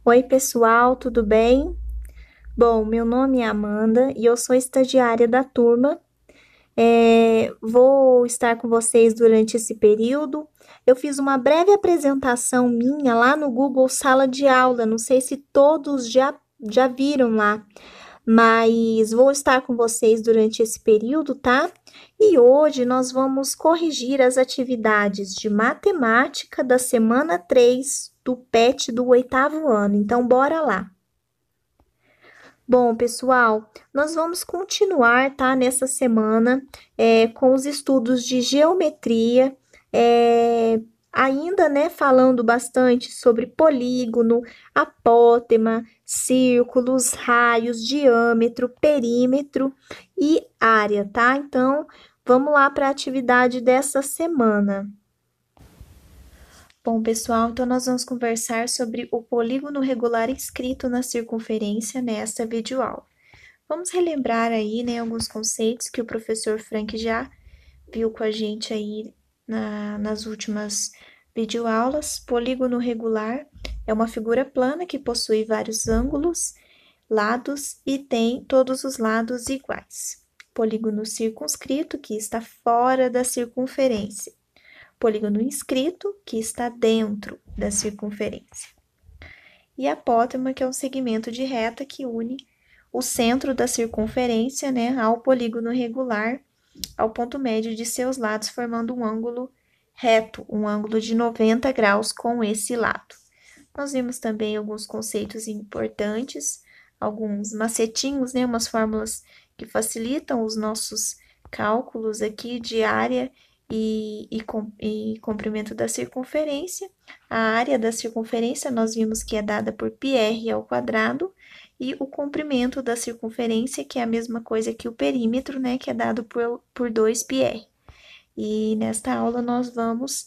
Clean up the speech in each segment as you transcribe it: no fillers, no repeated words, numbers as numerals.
Oi, pessoal, tudo bem? Bom, meu nome é Amanda e eu sou estagiária da turma. Vou estar com vocês durante esse período. Eu fiz uma breve apresentação minha lá no Google Sala de Aula, não sei se todos já viram lá, mas vou estar com vocês durante esse período, tá? E hoje nós vamos corrigir as atividades de matemática da semana 3 do PET do oitavo ano. Então, bora lá. Bom, pessoal, nós vamos continuar, tá, nessa semana com os estudos de geometria, é, ainda, né, falando bastante sobre polígono, apótema, círculos, raios, diâmetro, perímetro e área, tá? Então, vamos lá para a atividade dessa semana. Bom, pessoal, então nós vamos conversar sobre o polígono regular inscrito na circunferência nesta videoaula. Vamos relembrar aí, né, alguns conceitos que o professor Frank já viu com a gente aí nas últimas videoaulas. Polígono regular é uma figura plana que possui vários ângulos, lados e tem todos os lados iguais. Polígono circunscrito, que está fora da circunferência. Polígono inscrito, que está dentro da circunferência. E apótema, que é um segmento de reta que une o centro da circunferência, né, ao polígono regular, ao ponto médio de seus lados, formando um ângulo reto, um ângulo de 90 graus com esse lado. Nós vimos também alguns conceitos importantes, alguns macetinhos, né, umas fórmulas que facilitam os nossos cálculos aqui de área e comprimento da circunferência. A área da circunferência nós vimos que é dada por πr ao quadrado, e o comprimento da circunferência, que é a mesma coisa que o perímetro, né, que é dado por 2πr. E nesta aula nós vamos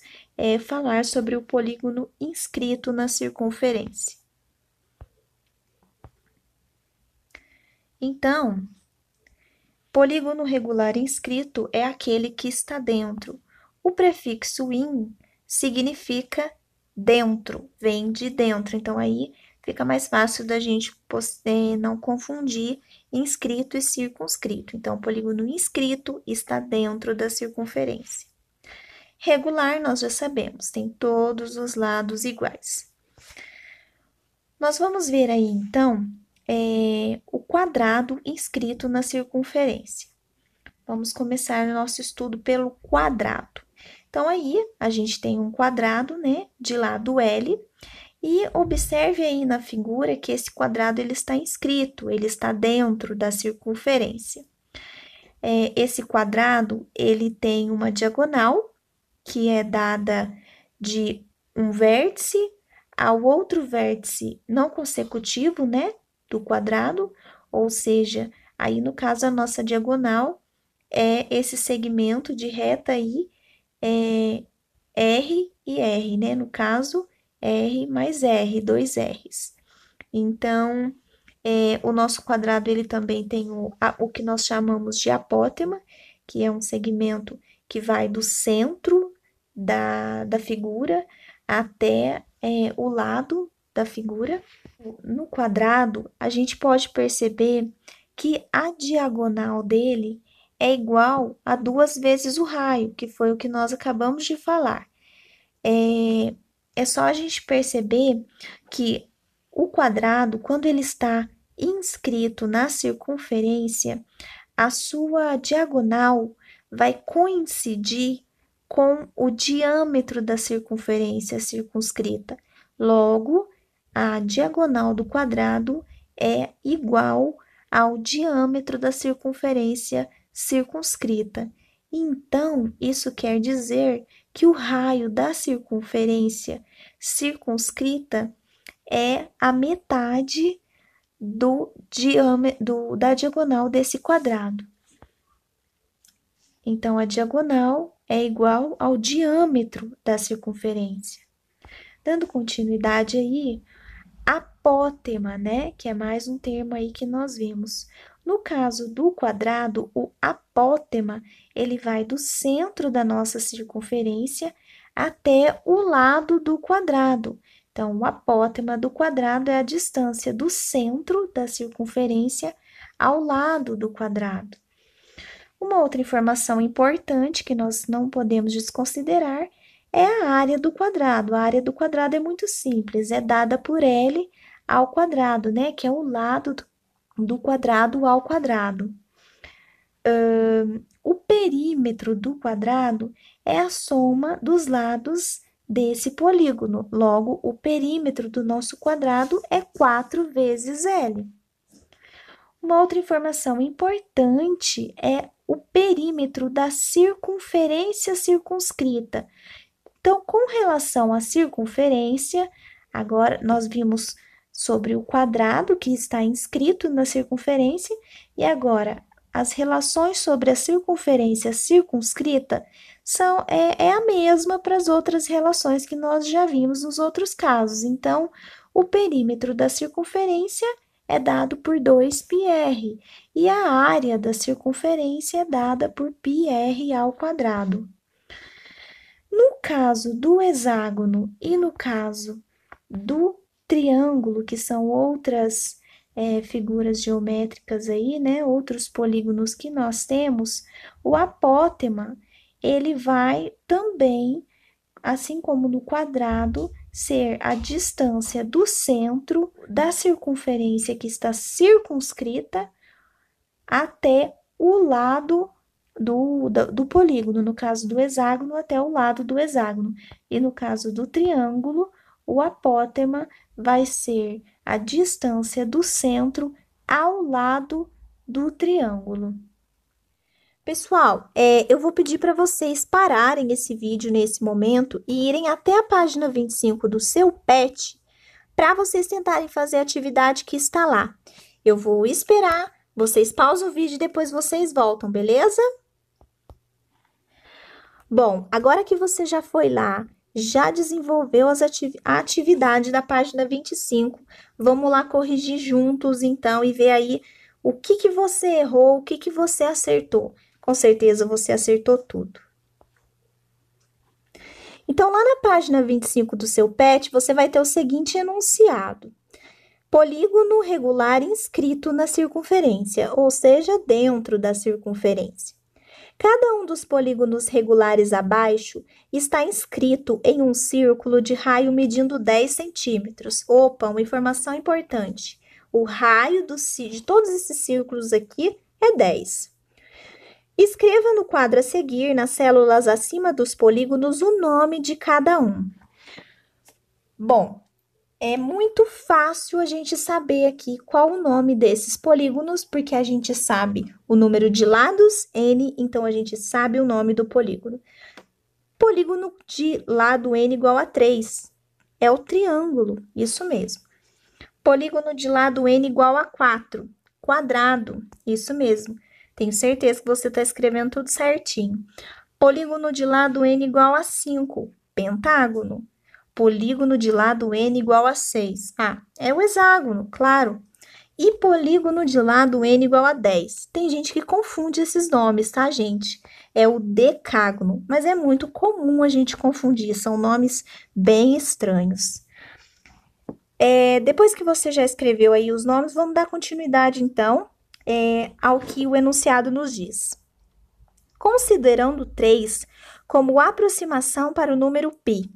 falar sobre o polígono inscrito na circunferência. Então, polígono regular inscrito é aquele que está dentro. O prefixo in significa dentro, vem de dentro. Então, aí fica mais fácil da gente não confundir inscrito e circunscrito. Então, o polígono inscrito está dentro da circunferência. Regular, nós já sabemos, tem todos os lados iguais. Nós vamos ver aí, então, o quadrado inscrito na circunferência. Vamos começar o nosso estudo pelo quadrado. Então, aí, a gente tem um quadrado, né, de lado L, e observe aí na figura que esse quadrado ele está inscrito, ele está dentro da circunferência. Esse quadrado, ele tem uma diagonal, que é dada de um vértice ao outro vértice não consecutivo, né, do quadrado, ou seja, aí no caso a nossa diagonal é esse segmento de reta aí, R e R, né, no caso, R mais R, dois R's. Então, o nosso quadrado, ele também tem o que nós chamamos de apótema, que é um segmento que vai do centro da figura até o lado da figura. No quadrado, a gente pode perceber que a diagonal dele é igual a 2 vezes o raio, que foi o que nós acabamos de falar. É só a gente perceber que o quadrado, quando ele está inscrito na circunferência, a sua diagonal vai coincidir com o diâmetro da circunferência circunscrita. Logo, a diagonal do quadrado é igual ao diâmetro da circunferência circunscrita. Então, isso quer dizer que o raio da circunferência circunscrita é a metade da diagonal desse quadrado. Então, a diagonal é igual ao diâmetro da circunferência. Dando continuidade aí, apótema, né? Que é mais um termo aí que nós vimos. No caso do quadrado, o apótema, ele vai do centro da nossa circunferência até o lado do quadrado. Então, o apótema do quadrado é a distância do centro da circunferência ao lado do quadrado. Uma outra informação importante que nós não podemos desconsiderar é a área do quadrado. A área do quadrado é muito simples, é dada por L ao quadrado, né? Que é o lado do quadrado ao quadrado. O perímetro do quadrado é a soma dos lados desse polígono. Logo, o perímetro do nosso quadrado é 4 vezes L. Uma outra informação importante é o perímetro da circunferência circunscrita. Então, com relação à circunferência, agora nós vimos sobre o quadrado que está inscrito na circunferência, e agora as relações sobre a circunferência circunscrita é a mesma para as outras relações que nós já vimos nos outros casos. Então, o perímetro da circunferência é dado por 2πr, e a área da circunferência é dada por πr ao quadrado. No caso do hexágono e no caso do triângulo, que são outras figuras geométricas aí, né, outros polígonos que nós temos, o apótema, ele vai também, assim como no quadrado, ser a distância do centro da circunferência que está circunscrita até o lado do polígono, no caso do hexágono, até o lado do hexágono. E no caso do triângulo, o apótema vai ser a distância do centro ao lado do triângulo. Pessoal, eu vou pedir para vocês pararem esse vídeo nesse momento e irem até a página 25 do seu PET para vocês tentarem fazer a atividade que está lá. Eu vou esperar, vocês pausam o vídeo e depois vocês voltam, beleza? Bom, agora que você já foi lá, já desenvolveu a atividade da página 25, vamos lá corrigir juntos, então, e ver aí o que você errou, o que você acertou. Com certeza você acertou tudo. Então, lá na página 25 do seu PET, você vai ter o seguinte enunciado. Polígono regular inscrito na circunferência, ou seja, dentro da circunferência. Cada um dos polígonos regulares abaixo está inscrito em um círculo de raio medindo 10 centímetros. Opa, uma informação importante. O raio de todos esses círculos aqui é 10. Escreva no quadro a seguir, nas células acima dos polígonos, o nome de cada um. Bom, é muito fácil a gente saber aqui qual o nome desses polígonos, porque a gente sabe o número de lados, n, então a gente sabe o nome do polígono. Polígono de lado n igual a 3, é o triângulo, isso mesmo. Polígono de lado n igual a 4, quadrado, isso mesmo. Tenho certeza que você está escrevendo tudo certinho. Polígono de lado n igual a 5, pentágono. Polígono de lado n igual a 6. Ah, é o hexágono, claro. E polígono de lado n igual a 10. Tem gente que confunde esses nomes, tá, gente? É o decágono, mas é muito comum a gente confundir, são nomes bem estranhos. Depois que você já escreveu aí os nomes, vamos dar continuidade, então, ao que o enunciado nos diz. Considerando 3 como aproximação para o número π,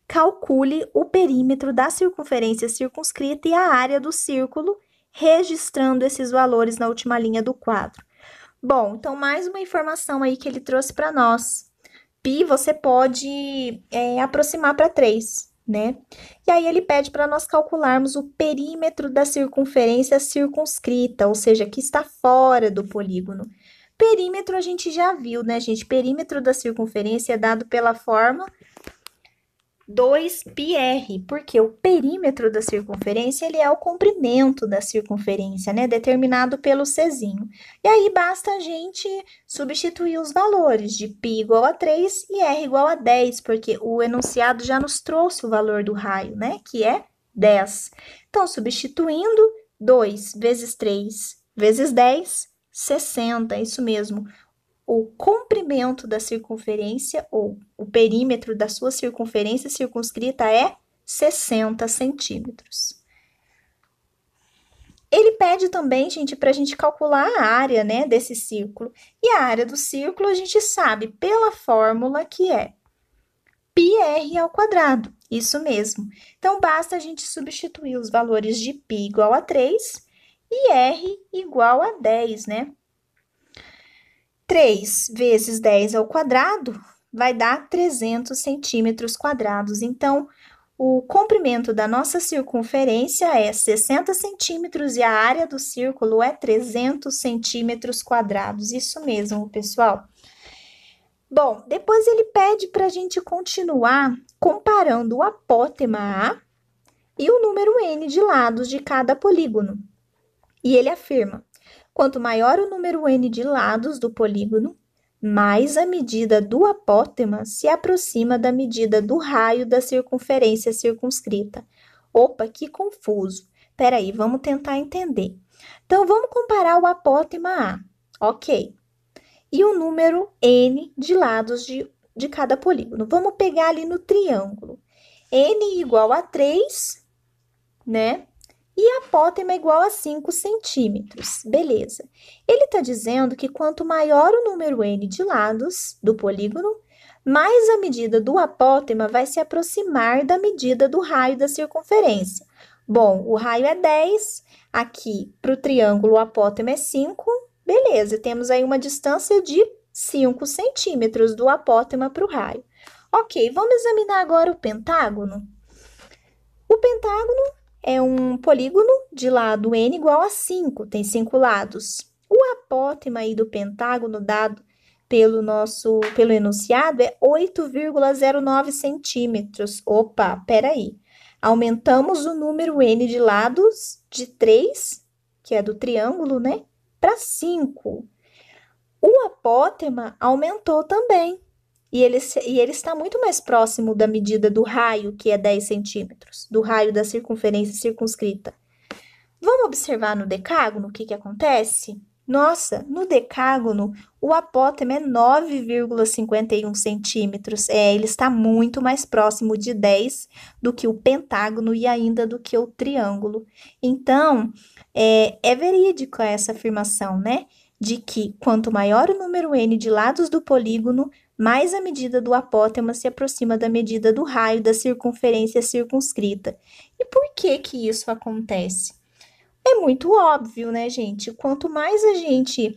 calcule o perímetro da circunferência circunscrita e a área do círculo, registrando esses valores na última linha do quadro. Bom, então, mais uma informação aí que ele trouxe para nós. Π você pode aproximar para 3, né? E aí ele pede para nós calcularmos o perímetro da circunferência circunscrita, ou seja, que está fora do polígono. Perímetro a gente já viu, né, gente? Perímetro da circunferência é dado pela fórmula 2πr, porque o perímetro da circunferência, ele é o comprimento da circunferência, né, determinado pelo Czinho. E aí, basta a gente substituir os valores de π igual a 3 e r igual a 10, porque o enunciado já nos trouxe o valor do raio, né, que é 10. Então, substituindo, 2 vezes 3 vezes 10, 60, isso mesmo. O comprimento da circunferência, ou o perímetro da sua circunferência circunscrita é 60 centímetros. Ele pede também, gente, para a gente calcular a área, né, desse círculo. E a área do círculo a gente sabe pela fórmula que é πr ao quadrado. Isso mesmo. Então, basta a gente substituir os valores de π igual a 3 e r igual a 10, né? 3 vezes 10 ao quadrado vai dar 300 centímetros quadrados. Então, o comprimento da nossa circunferência é 60 centímetros e a área do círculo é 300 centímetros quadrados. Isso mesmo, pessoal. Bom, depois ele pede para a gente continuar comparando o apótema A e o número n de lados de cada polígono. E ele afirma: quanto maior o número n de lados do polígono, mais a medida do apótema se aproxima da medida do raio da circunferência circunscrita. Opa, que confuso. Peraí, vamos tentar entender. Então, vamos comparar o apótema A. Ok. E o número n de lados de cada polígono. Vamos pegar ali no triângulo. N igual a 3, né? E a apótema é igual a 5 centímetros. Beleza. Ele está dizendo que quanto maior o número n de lados do polígono, mais a medida do apótema vai se aproximar da medida do raio da circunferência. Bom, o raio é 10, aqui para o triângulo o apótema é 5. Beleza, temos aí uma distância de 5 centímetros do apótema para o raio. Ok, vamos examinar agora o pentágono. O pentágono é um polígono de lado n igual a 5, tem 5 lados. O apótema aí do pentágono dado pelo enunciado é 8,09 centímetros. Opa, peraí. Aumentamos o número n de lados de 3, que é do triângulo, né, para 5. O apótema aumentou também. E ele está muito mais próximo da medida do raio, que é 10 centímetros, do raio da circunferência circunscrita. Vamos observar no decágono o que acontece? Nossa, no decágono, o apótema é 9,51 centímetros. Ele está muito mais próximo de 10 do que o pentágono e ainda do que o triângulo. Então, é verídica essa afirmação, né? De que quanto maior o número n de lados do polígono, mais a medida do apótema se aproxima da medida do raio da circunferência circunscrita. E por que que isso acontece? É muito óbvio, né, gente? Quanto mais a gente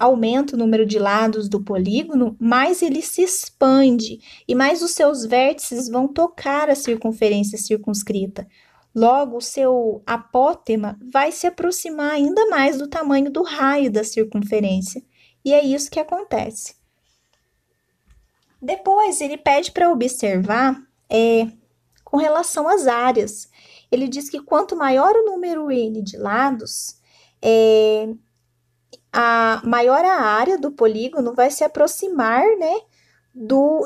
aumenta o número de lados do polígono, mais ele se expande e mais os seus vértices vão tocar a circunferência circunscrita. Logo, o seu apótema vai se aproximar ainda mais do tamanho do raio da circunferência. E é isso que acontece. Depois, ele pede para observar com relação às áreas. Ele diz que quanto maior o número n de lados, maior a área do polígono vai se aproximar, né,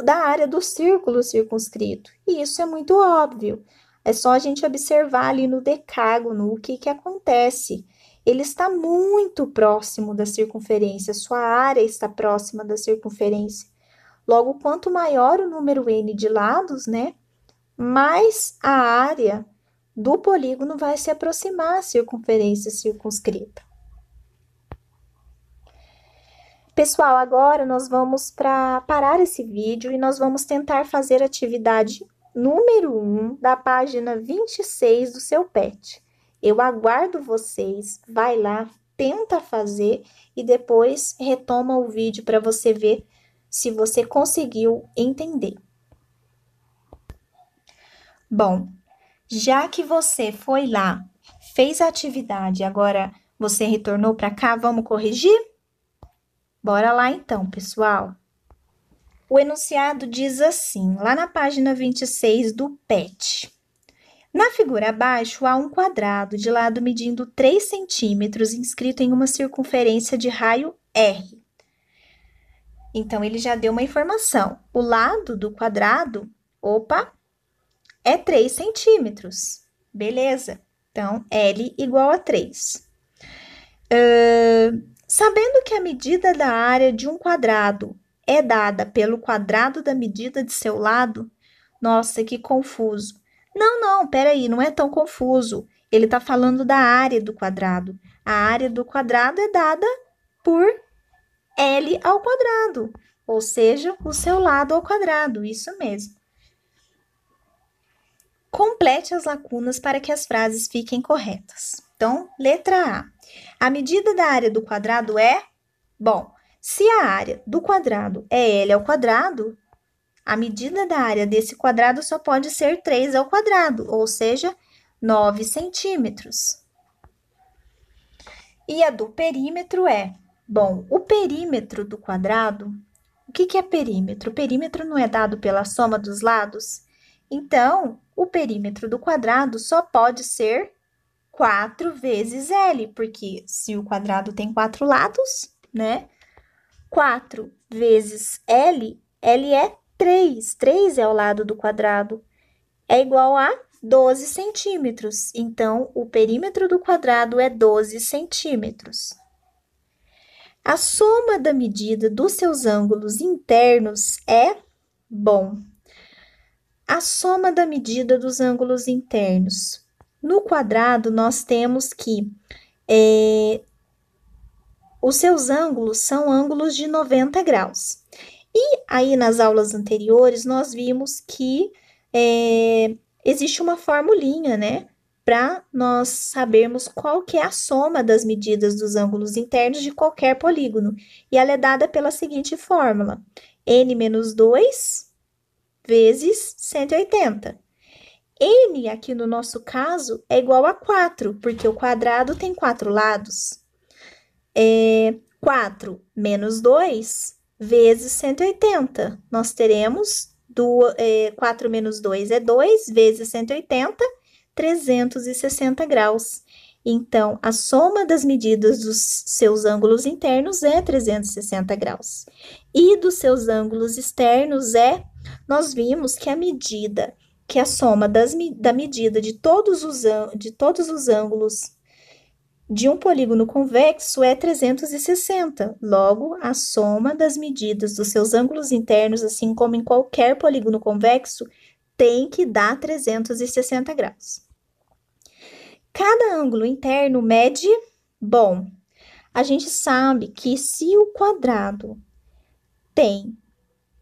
da área do círculo circunscrito. E isso é muito óbvio. É só a gente observar ali no decágono o que acontece. Ele está muito próximo da circunferência, sua área está próxima da circunferência. Logo, quanto maior o número n de lados, né, mais a área do polígono vai se aproximar à circunferência circunscrita. Pessoal, agora nós vamos parar esse vídeo e nós vamos tentar fazer a atividade número 1 da página 26 do seu PET. Eu aguardo vocês, vai lá, tenta fazer e depois retoma o vídeo para você ver se você conseguiu entender. Bom, já que você foi lá, fez a atividade, agora você retornou para cá, vamos corrigir? Bora lá então, pessoal. O enunciado diz assim, lá na página 26 do PET. Na figura abaixo, há um quadrado de lado medindo 3 centímetros inscrito em uma circunferência de raio R. Então, ele já deu uma informação. O lado do quadrado, é 3 centímetros. Beleza. Então, L igual a 3. Sabendo que a medida da área de um quadrado é dada pelo quadrado da medida de seu lado, nossa, que confuso. Não, peraí, não é tão confuso. Ele está falando da área do quadrado. A área do quadrado é dada por L ao quadrado, ou seja, o seu lado ao quadrado, isso mesmo. Complete as lacunas para que as frases fiquem corretas. Então, letra A. A medida da área do quadrado é? Bom, se a área do quadrado é L ao quadrado, a medida da área desse quadrado só pode ser 3 ao quadrado, ou seja, 9 centímetros. E a do perímetro é? Bom, o perímetro do quadrado, o que é perímetro? O perímetro não é dado pela soma dos lados? Então, o perímetro do quadrado só pode ser 4 vezes L, porque se o quadrado tem 4 lados, né? 4 vezes L, L é 3. 3 é o lado do quadrado. É igual a 12 centímetros. Então, o perímetro do quadrado é 12 centímetros. A soma da medida dos seus ângulos internos é? Bom, a soma da medida dos ângulos internos. No quadrado, nós temos que os seus ângulos são ângulos de 90 graus. E aí, nas aulas anteriores, nós vimos que existe uma formulinha, né? Para nós sabermos qual que é a soma das medidas dos ângulos internos de qualquer polígono. E ela é dada pela seguinte fórmula: n menos 2 vezes 180. N, aqui no nosso caso, é igual a 4, porque o quadrado tem 4 lados. 4 menos 2 vezes 180. Nós teremos 4 menos 2 é 2, vezes 180, 360 graus. Então, a soma das medidas dos seus ângulos internos é 360 graus. E dos seus ângulos externos nós vimos que a soma da medida de todos os ângulos de um polígono convexo é 360. Logo, a soma das medidas dos seus ângulos internos, assim como em qualquer polígono convexo, tem que dar 360 graus. Cada ângulo interno mede? Bom, a gente sabe que se o quadrado tem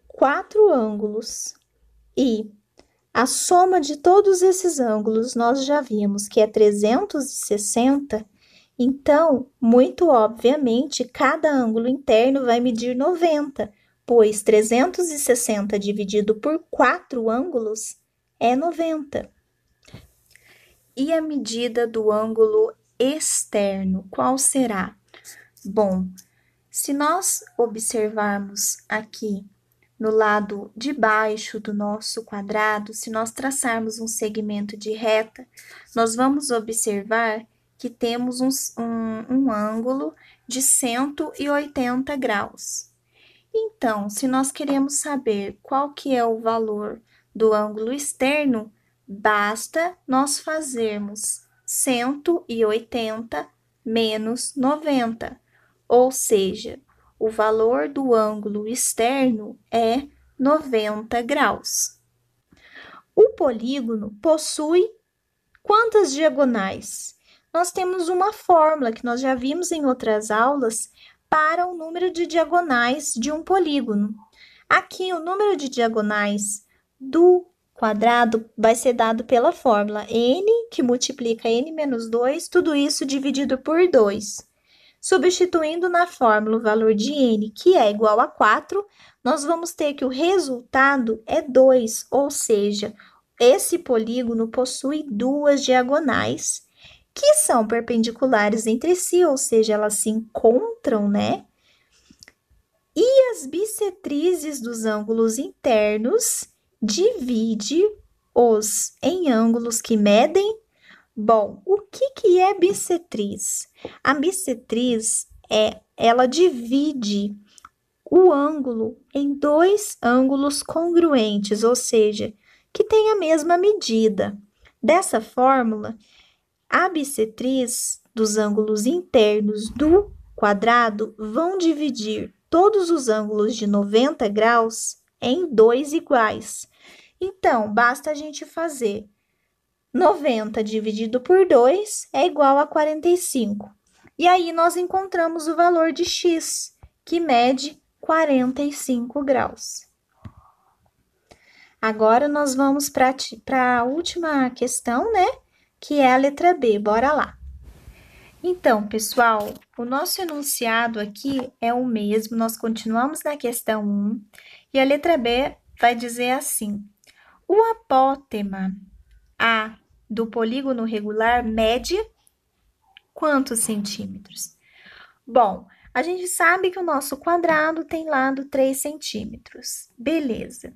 4 ângulos e a soma de todos esses ângulos nós já vimos que é 360, então, muito obviamente, cada ângulo interno vai medir 90, pois 360 dividido por 4 ângulos é 90. E a medida do ângulo externo, qual será? Bom, se nós observarmos aqui no lado de baixo do nosso quadrado, se nós traçarmos um segmento de reta, nós vamos observar que temos um ângulo de 180 graus. Então, se nós queremos saber qual que é o valor do ângulo externo, basta nós fazermos 180 menos 90, ou seja, o valor do ângulo externo é 90 graus. O polígono possui quantas diagonais? Nós temos uma fórmula que nós já vimos em outras aulas para o número de diagonais de um polígono. Aqui, o número de diagonais do quadrado vai ser dado pela fórmula n, que multiplica n menos 2, tudo isso dividido por 2. Substituindo na fórmula o valor de n, que é igual a 4, nós vamos ter que o resultado é 2, ou seja, esse polígono possui duas diagonais que são perpendiculares entre si, ou seja, elas se encontram, né? E as bissetrizes dos ângulos internos divide-os em ângulos que medem. Bom, o que é bissetriz? A bissetriz ela divide o ângulo em dois ângulos congruentes, ou seja, que têm a mesma medida. Dessa fórmula, a bissetriz dos ângulos internos do quadrado vão dividir todos os ângulos de 90 graus em dois iguais. Então, basta a gente fazer 90 dividido por 2 é igual a 45. E aí, nós encontramos o valor de x, que mede 45 graus. Agora, nós vamos para a última questão, né? Que é a letra B. Bora lá. Então, pessoal, o nosso enunciado aqui é o mesmo, nós continuamos na questão 1, e a letra B vai dizer assim: o apótema A do polígono regular mede quantos centímetros? Bom, a gente sabe que o nosso quadrado tem lado 3 centímetros. Beleza.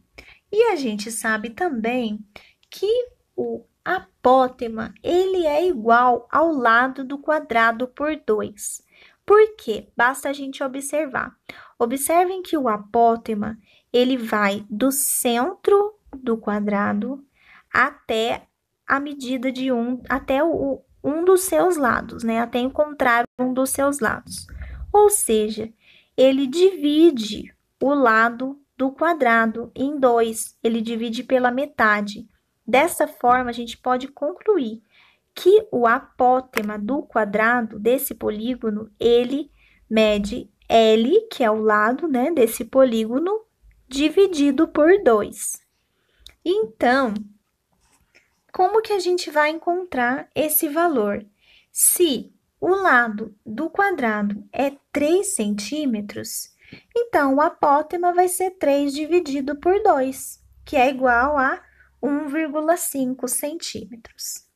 E a gente sabe também que o apótema, ele é igual ao lado do quadrado por 2. Por quê? Basta a gente observar. Observem que o apótema, ele vai do centro do quadrado até a medida de até um dos seus lados, né? Até encontrar um dos seus lados. Ou seja, ele divide o lado do quadrado em 2, ele divide pela metade. Dessa forma, a gente pode concluir que o apótema do quadrado desse polígono, ele mede L, que é o lado, né, desse polígono, dividido por 2. Então, como que a gente vai encontrar esse valor? Se o lado do quadrado é 3 centímetros, então o apótema vai ser 3 dividido por 2, que é igual a 1,5 centímetros.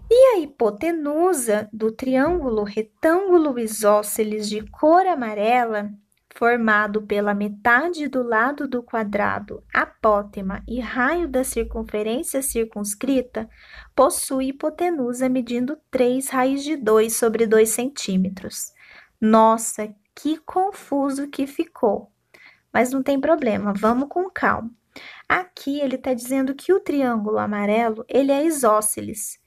E a hipotenusa do triângulo retângulo isósceles de cor amarela, formado pela metade do lado do quadrado, apótema e raio da circunferência circunscrita, possui hipotenusa medindo 3 raiz de 2 sobre 2 centímetros. Nossa, que confuso que ficou! Mas não tem problema, vamos com calma. Aqui ele está dizendo que o triângulo amarelo, ele é isósceles.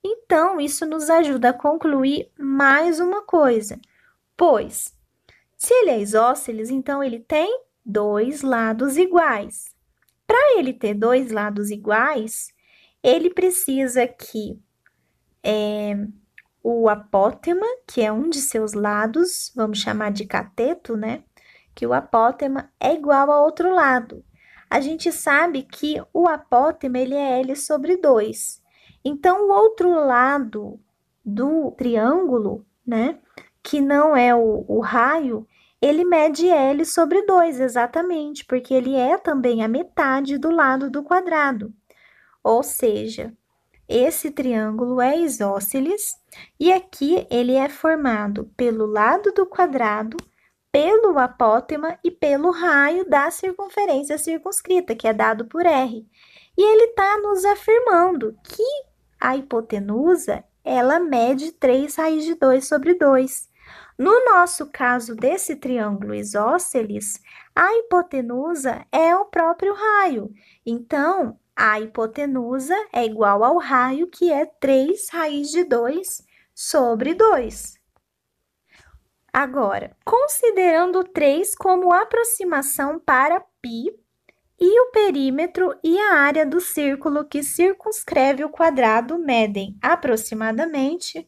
Então, isso nos ajuda a concluir mais uma coisa, pois se ele é isósceles, então ele tem 2 lados iguais. Para ele ter 2 lados iguais, ele precisa que o apótema, que é um de seus lados, vamos chamar de cateto, né? Que o apótema é igual ao outro lado. A gente sabe que o apótema, ele é L sobre 2. Então, o outro lado do triângulo, né? Que não é o raio, ele mede L sobre 2, exatamente, porque ele é também a metade do lado do quadrado. Ou seja, esse triângulo é isósceles e aqui ele é formado pelo lado do quadrado, pelo apótema e pelo raio da circunferência circunscrita, que é dado por R. E ele está nos afirmando que a hipotenusa, ela mede 3 raiz de 2 sobre 2. No nosso caso desse triângulo isósceles, a hipotenusa é o próprio raio. Então, a hipotenusa é igual ao raio, que é 3 raiz de 2 sobre 2. Agora, considerando 3 como aproximação para π, e o perímetro e a área do círculo que circunscreve o quadrado medem aproximadamente.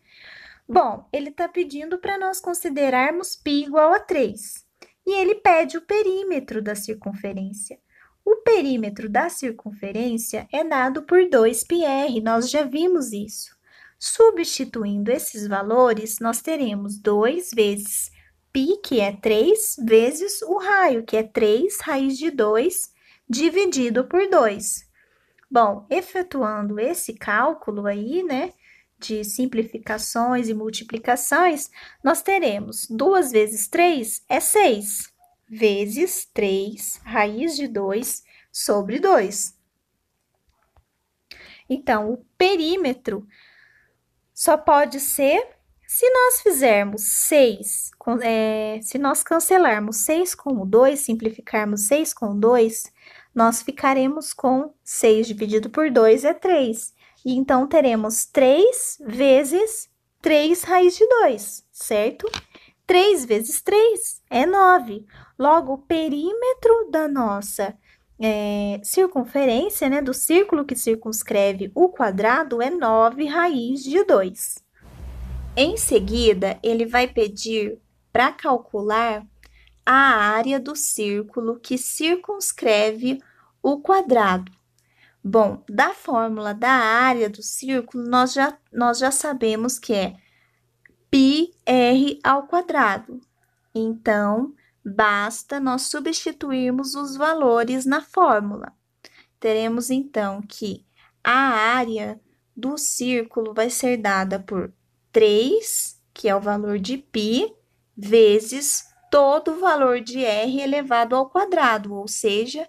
Bom, ele está pedindo para nós considerarmos π igual a 3. E ele pede o perímetro da circunferência. O perímetro da circunferência é dado por 2πr, nós já vimos isso. Substituindo esses valores, nós teremos 2 vezes π, que é 3, vezes o raio, que é 3 raiz de 2, dividido por 2. Bom, efetuando esse cálculo aí, né, de simplificações e multiplicações, nós teremos 2 vezes 3 é 6, vezes 3 raiz de 2 sobre 2. Então, o perímetro só pode ser se nós fizermos 6, se nós cancelarmos 6 com o 2, simplificarmos 6 com o 2, nós ficaremos com 6 dividido por 2 é 3. E então, teremos 3 vezes 3 raiz de 2, certo? 3 vezes 3 é 9. Logo, o perímetro da nossa circunferência, né, do círculo que circunscreve o quadrado é 9 raiz de 2. Em seguida, ele vai pedir para calcular a área do círculo que circunscreve o quadrado. Bom, da fórmula da área do círculo, nós já sabemos que é πr ao quadrado. Então, basta nós substituirmos os valores na fórmula. Teremos, então, que a área do círculo vai ser dada por 3, que é o valor de π, vezes todo o valor de r elevado ao quadrado, ou seja,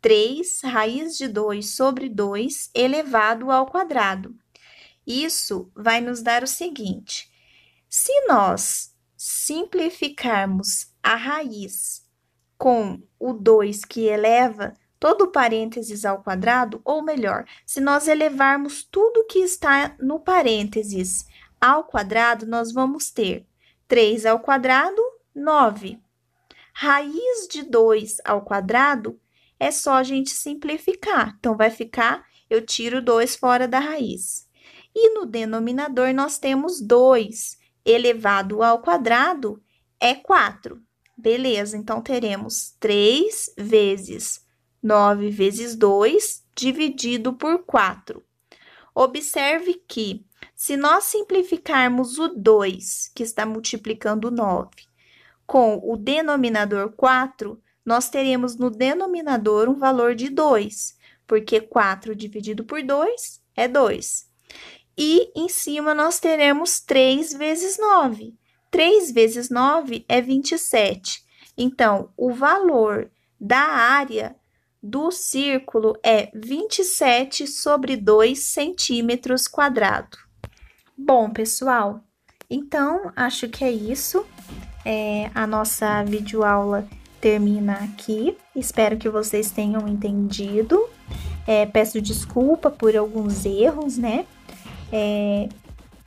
3 raiz de 2 sobre 2 elevado ao quadrado. Isso vai nos dar o seguinte: se nós simplificarmos a raiz com o 2 que eleva todo o parênteses ao quadrado, ou melhor, se nós elevarmos tudo que está no parênteses ao quadrado, nós vamos ter 3 ao quadrado, 9. Raiz de 2 ao quadrado é só a gente simplificar. Então, vai ficar, eu tiro 2 fora da raiz. E no denominador, nós temos 2 elevado ao quadrado é 4. Beleza, então teremos 3 vezes 9 vezes 2 dividido por 4. Observe que, se nós simplificarmos o 2, que está multiplicando 9, com o denominador 4, nós teremos no denominador um valor de 2, porque 4 dividido por 2 é 2. E em cima nós teremos 3 vezes 9. 3 vezes 9 é 27. Então, o valor da área do círculo é 27 sobre 2 centímetros quadrados. Bom, pessoal, então acho que é isso. A nossa videoaula termina aqui. Espero que vocês tenham entendido. Peço desculpa por alguns erros, né?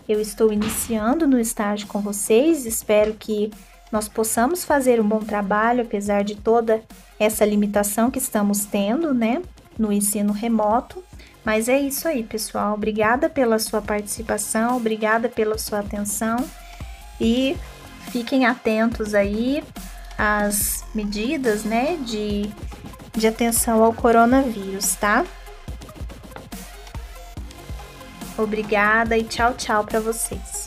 Eu estou iniciando no estágio com vocês, espero que nós possamos fazer um bom trabalho, apesar de toda essa limitação que estamos tendo, né, no ensino remoto. Mas é isso aí, pessoal. Obrigada pela sua participação, obrigada pela sua atenção e fiquem atentos aí às medidas, né, de atenção ao coronavírus, tá? Obrigada e tchau, tchau para vocês.